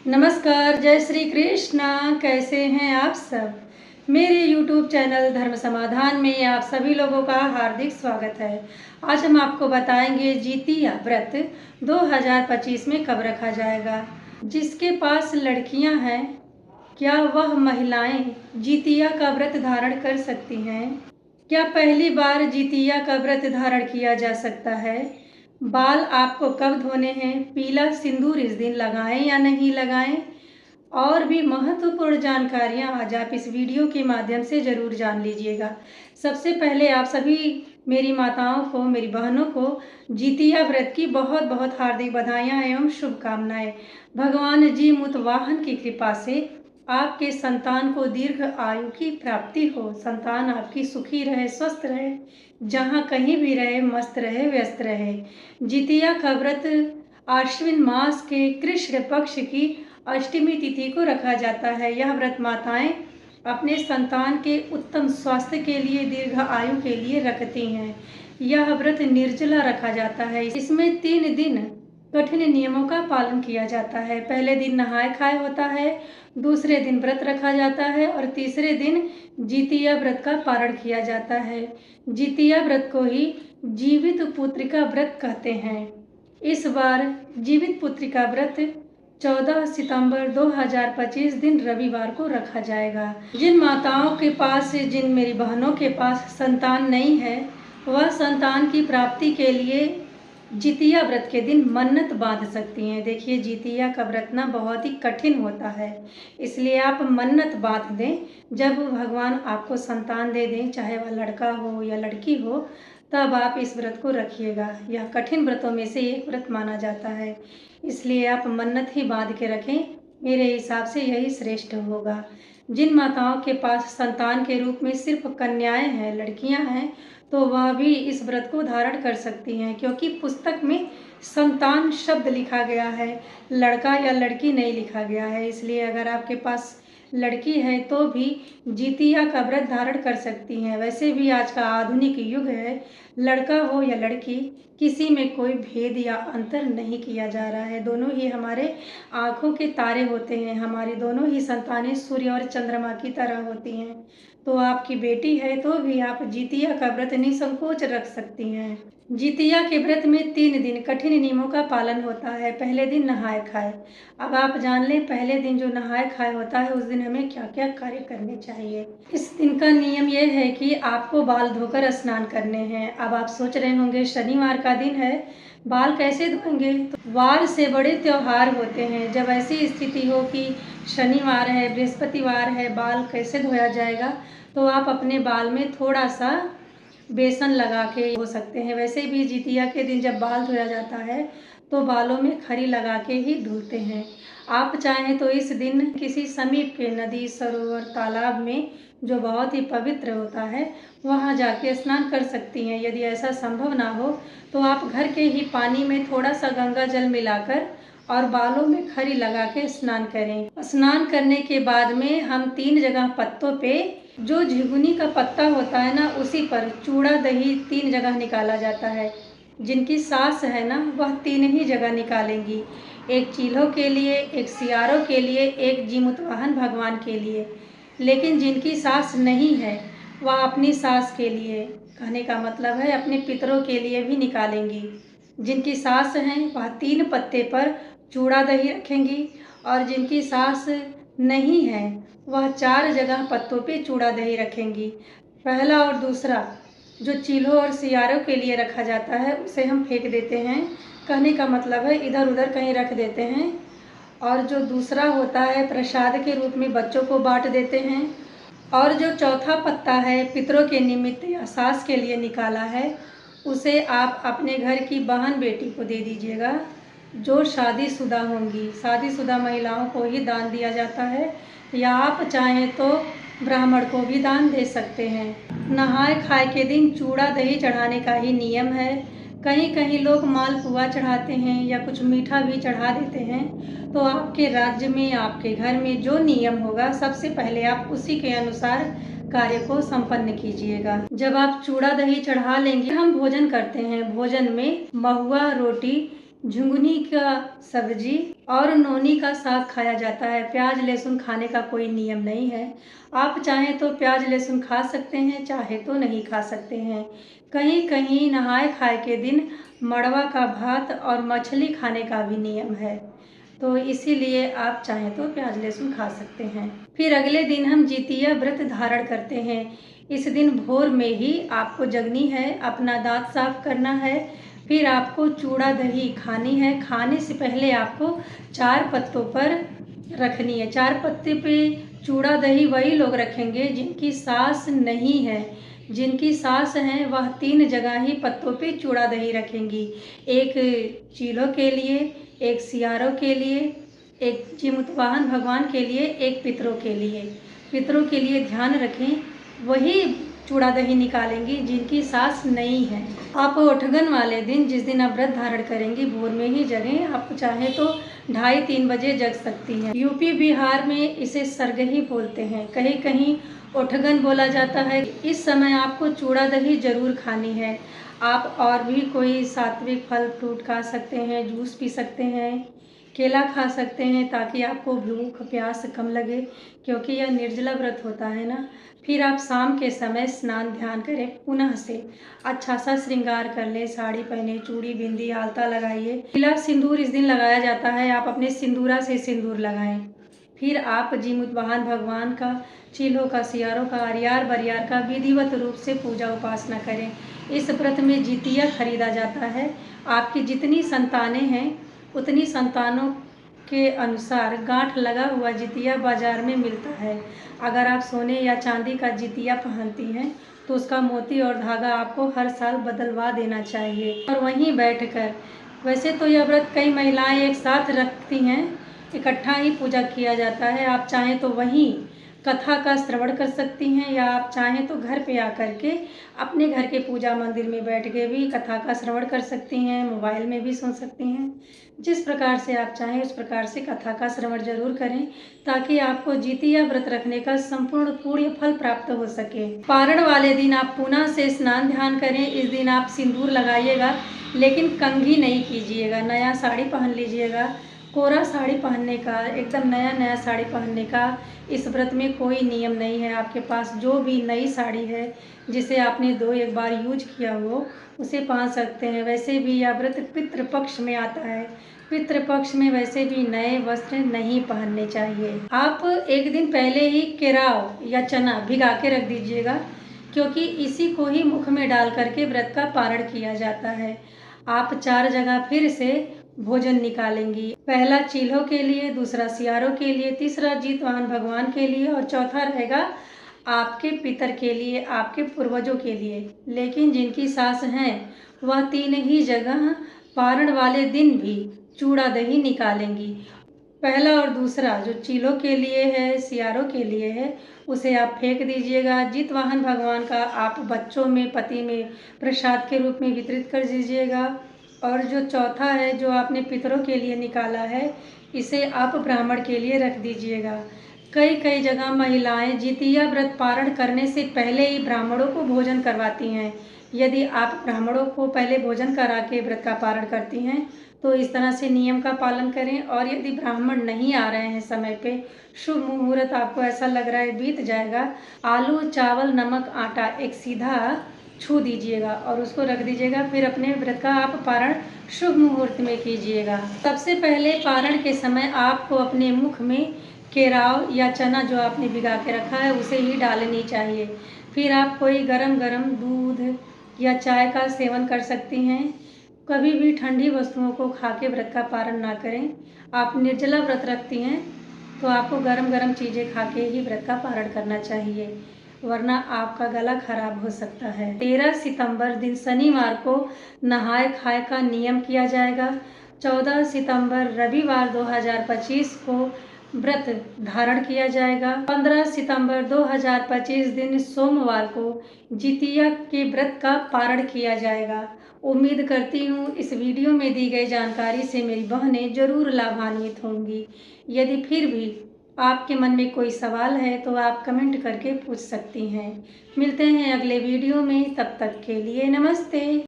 नमस्कार, जय श्री कृष्णा। कैसे हैं आप सब। मेरे YouTube चैनल धर्म समाधान में आप सभी लोगों का हार्दिक स्वागत है। आज हम आपको बताएंगे जितिया व्रत 2025 में कब रखा जाएगा। जिसके पास लड़कियां हैं, क्या वह महिलाएं जितिया का व्रत धारण कर सकती हैं? क्या पहली बार जितिया का व्रत धारण किया जा सकता है? बाल आपको कब धोने हैं? पीला सिंदूर इस दिन लगाएं या नहीं लगाएं? और भी महत्वपूर्ण जानकारियां आज आप इस वीडियो के माध्यम से ज़रूर जान लीजिएगा। सबसे पहले आप सभी मेरी माताओं को, मेरी बहनों को जितिया व्रत की बहुत बहुत हार्दिक बधाइयाँ एवं शुभकामनाएं। भगवान जी मुतवाहन की कृपा से आपके संतान को दीर्घ आयु की प्राप्ति हो। संतान आपकी सुखी रहे, स्वस्थ रहे, जहाँ कहीं भी रहे, मस्त रहे, व्यस्त रहे। जितिया का व्रत आश्विन मास के कृष्ण पक्ष की अष्टमी तिथि को रखा जाता है। यह व्रत माताएं अपने संतान के उत्तम स्वास्थ्य के लिए, दीर्घ आयु के लिए रखती हैं। यह व्रत निर्जला रखा जाता है। इसमें 3 दिन कठिन नियमों का पालन किया जाता है। पहले दिन नहाय खाए होता है, दूसरे दिन व्रत रखा जाता है और तीसरे दिन जितिया व्रत का पारण किया जाता है। जितिया व्रत को ही जीवित पुत्रिका व्रत कहते हैं। इस बार जीवित पुत्रिका व्रत 14 सितंबर 2025 दिन रविवार को रखा जाएगा। जिन माताओं के पास, जिन मेरी बहनों के पास संतान नहीं है, वह संतान की प्राप्ति के लिए जितिया व्रत के दिन मन्नत बांध सकती हैं। देखिए, जितिया का व्रत ना बहुत ही कठिन होता है, इसलिए आप मन्नत बांध दें। जब भगवान आपको संतान दे दें, चाहे वह लड़का हो या लड़की हो, तब आप इस व्रत को रखिएगा। यह कठिन व्रतों में से एक व्रत माना जाता है, इसलिए आप मन्नत ही बांध के रखें। मेरे हिसाब से यही श्रेष्ठ होगा। जिन माताओं के पास संतान के रूप में सिर्फ कन्याएं हैं, लड़कियां हैं, तो वह भी इस व्रत को धारण कर सकती हैं, क्योंकि पुस्तक में संतान शब्द लिखा गया है, लड़का या लड़की नहीं लिखा गया है। इसलिए अगर आपके पास लड़की है तो भी जितिया का व्रत धारण कर सकती हैं। वैसे भी आज का आधुनिक युग है, लड़का हो या लड़की, किसी में कोई भेद या अंतर नहीं किया जा रहा है। दोनों ही हमारे आँखों के तारे होते हैं। हमारी दोनों ही संतानें सूर्य और चंद्रमा की तरह होती हैं। तो आपकी बेटी है तो भी आप जितिया का व्रत निसंकोच रख सकती हैं। जितिया के व्रत में 3 दिन कठिन नियमों का पालन होता है। पहले दिन नहाय खाए। अब आप जान लें, पहले दिन जो नहाय खाए होता है, उस दिन हमें क्या क्या कार्य करने चाहिए। इस दिन का नियम यह है कि आपको बाल धोकर स्नान करने हैं। अब आप सोच रहे होंगे, शनिवार का दिन है, बाल कैसे धोएंगे। तो वार से बड़े त्योहार होते हैं। जब ऐसी स्थिति हो कि शनिवार है, बृहस्पतिवार है, बाल कैसे धोया जाएगा, तो आप अपने बाल में थोड़ा सा बेसन लगा के धो सकते हैं। वैसे भी जितिया के दिन जब बाल धोया जाता है तो बालों में खरी लगा के ही धुलते हैं। आप चाहें तो इस दिन किसी समीप के नदी, सरोवर, तालाब में, जो बहुत ही पवित्र होता है, वहाँ जाके स्नान कर सकती हैं। यदि ऐसा संभव ना हो तो आप घर के ही पानी में थोड़ा सा गंगा जल मिलाकर और बालों में खरी लगा के स्नान करें। स्नान करने के बाद में हम 3 जगह पत्तों पे, जो झिगुनी का पत्ता होता है ना, उसी पर चूड़ा दही 3 जगह निकाला जाता है। जिनकी सास है ना, वह 3 ही जगह निकालेंगी। एक चील्हों के लिए, एक सियारों के लिए, एक जीमुतवाहन भगवान के लिए। लेकिन जिनकी सास नहीं है, वह अपनी सास के लिए, कहने का मतलब है अपने पितरों के लिए भी निकालेंगी। जिनकी सास हैं वह 3 पत्ते पर चूड़ा दही रखेंगी, और जिनकी सास नहीं है वह 4 जगह पत्तों पे चूड़ा दही रखेंगी। पहला और दूसरा जो चील्हों और सियारों के लिए रखा जाता है, उसे हम फेंक देते हैं। कहने का मतलब है इधर उधर कहीं रख देते हैं। और जो दूसरा होता है, प्रसाद के रूप में बच्चों को बांट देते हैं। और जो चौथा पत्ता है, पितरों के निमित्त या सास के लिए निकाला है, उसे आप अपने घर की बहन बेटी को दे दीजिएगा, जो शादीशुदा होंगी। शादीशुदा महिलाओं को ही दान दिया जाता है, या आप चाहें तो ब्राह्मण को भी दान दे सकते हैं। नहाय खाए के दिन चूड़ा दही चढ़ाने का ही नियम है। कहीं कहीं लोग मालपुआ चढ़ाते हैं या कुछ मीठा भी चढ़ा देते हैं। तो आपके राज्य में, आपके घर में जो नियम होगा, सबसे पहले आप उसी के अनुसार कार्य को संपन्न कीजिएगा। जब आप चूड़ा दही चढ़ा लेंगे, हम भोजन करते हैं। भोजन में महुआ रोटी झुंगनी का सब्जी और नोनी का साग खाया जाता है। प्याज लहसुन खाने का कोई नियम नहीं है। आप चाहें तो प्याज लहसुन खा सकते हैं, चाहे तो नहीं खा सकते हैं। कहीं कहीं नहाय खाए के दिन मड़वा का भात और मछली खाने का भी नियम है, तो इसीलिए आप चाहें तो प्याज लहसुन खा सकते हैं। फिर अगले दिन हम जितिया व्रत धारण करते हैं। इस दिन भोर में ही आपको जगनी है, अपना दांत साफ करना है, फिर आपको चूड़ा दही खानी है। खाने से पहले आपको 4 पत्तों पर रखनी है। 4 पत्ते पे चूड़ा दही वही लोग रखेंगे जिनकी सास नहीं है। जिनकी सास हैं वह 3 जगह ही पत्तों पे चूड़ा दही रखेंगी। एक चीलों के लिए, एक सियारों के लिए, एक चिमुतवाहन भगवान के लिए, एक पितरों के लिए। पितरों के लिए ध्यान रखें, वही चूड़ा दही निकालेंगी जिनकी सास नहीं है। आप उठगन वाले दिन, जिस दिन आप व्रत धारण करेंगी, भोर में ही जगें। आप चाहें तो 2:30-3 बजे जग सकती हैं। यूपी बिहार में इसे सरगही बोलते हैं, कहीं कहीं उठगन बोला जाता है। इस समय आपको चूड़ा दही जरूर खानी है। आप और भी कोई सात्विक फल फ्रूट खा सकते हैं, जूस पी सकते हैं, केला खा सकते हैं, ताकि आपको भूख प्यास कम लगे, क्योंकि यह निर्जला व्रत होता है ना। फिर आप शाम के समय स्नान ध्यान करें, पुनः से अच्छा सा श्रृंगार कर लें, साड़ी पहने, चूड़ी बिंदी आलता लगाइए। पीला सिंदूर इस दिन लगाया जाता है, आप अपने सिंदूरा से सिंदूर लगाएं। फिर आप जीमुतवाहन भगवान का, चीलों का, सियारों का, अरियार बरियार का विधिवत रूप से पूजा उपासना करें। इस व्रत में जितिया खरीदा जाता है। आपकी जितनी संतानें हैं उतनी संतानों के अनुसार गांठ लगा हुआ जितिया बाजार में मिलता है। अगर आप सोने या चांदी का जितिया पहनती हैं तो उसका मोती और धागा आपको हर साल बदलवा देना चाहिए और वहीं बैठकर। वैसे तो यह व्रत कई महिलाएं एक साथ रखती हैं, इकट्ठा ही पूजा किया जाता है। आप चाहें तो वहीं कथा का श्रवण कर सकती हैं, या आप चाहें तो घर पे आकर के अपने घर के पूजा मंदिर में बैठ के भी कथा का श्रवण कर सकती हैं, मोबाइल में भी सुन सकती हैं। जिस प्रकार से आप चाहें उस प्रकार से कथा का श्रवण जरूर करें, ताकि आपको जितिया व्रत रखने का संपूर्ण पुण्य फल प्राप्त हो सके। पारण वाले दिन आप पुनः से स्नान ध्यान करें। इस दिन आप सिंदूर लगाइएगा, लेकिन कंघी नहीं कीजिएगा। नया साड़ी पहन लीजिएगा। कोरा साड़ी पहनने का, एकदम नया नया साड़ी पहनने का इस व्रत में कोई नियम नहीं है। आपके पास जो भी नई साड़ी है जिसे आपने 2-1 बार यूज किया हो, उसे पहन सकते हैं। वैसे भी यह व्रत पितृपक्ष में आता है। पितृपक्ष में वैसे भी नए वस्त्र नहीं पहनने चाहिए। आप एक दिन पहले ही केराव या चना भिगा के रख दीजिएगा, क्योंकि इसी को ही मुख में डाल करके व्रत का पारण किया जाता है। आप 4 जगह फिर से भोजन निकालेंगी। पहला चील्हों के लिए, दूसरा सियारों के लिए, तीसरा जीतवाहन भगवान के लिए और चौथा रहेगा आपके पितर के लिए, आपके पूर्वजों के लिए। लेकिन जिनकी सास हैं वह 3 ही जगह पारण वाले दिन भी चूड़ा दही निकालेंगी। पहला और दूसरा जो चीलों के लिए है, सियारों के लिए है, उसे आप फेंक दीजिएगा। जितवाहन भगवान का आप बच्चों में, पति में प्रसाद के रूप में वितरित कर दीजिएगा। और जो चौथा है, जो आपने पितरों के लिए निकाला है, इसे आप ब्राह्मण के लिए रख दीजिएगा। कई जगह महिलाएं जितिया व्रत पारण करने से पहले ही ब्राह्मणों को भोजन करवाती हैं। यदि आप ब्राह्मणों को पहले भोजन करा के व्रत का पारण करती हैं तो इस तरह से नियम का पालन करें। और यदि ब्राह्मण नहीं आ रहे हैं समय पे, शुभ मुहूर्त आपको ऐसा लग रहा है बीत जाएगा, आलू चावल नमक आटा एक सीधा छू दीजिएगा और उसको रख दीजिएगा। फिर अपने व्रत का आप पारण शुभ मुहूर्त में कीजिएगा। सबसे पहले पारण के समय आपको अपने मुख में केराव या चना जो आपने भिगा के रखा है उसे ही डालनी चाहिए। फिर आप कोई गरम गरम दूध या चाय का सेवन कर सकती हैं। कभी भी ठंडी वस्तुओं को खा के व्रत का पारण ना करें। आप निर्जला व्रत रखती हैं तो आपको गरम गरम चीज़ें खा के ही व्रत का पारण करना चाहिए, वरना आपका गला खराब हो सकता है। 13 सितंबर दिन शनिवार को नहाय खाए का नियम किया जाएगा। 14 सितंबर रविवार 2025 को व्रत धारण किया जाएगा। 15 सितंबर 2025 दिन सोमवार को जितिया के व्रत का पारण किया जाएगा। उम्मीद करती हूँ इस वीडियो में दी गई जानकारी से मेरी बहनें जरूर लाभान्वित होंगी। यदि फिर भी आपके मन में कोई सवाल है तो आप कमेंट करके पूछ सकती हैं। मिलते हैं अगले वीडियो में, तब तक के लिए नमस्ते।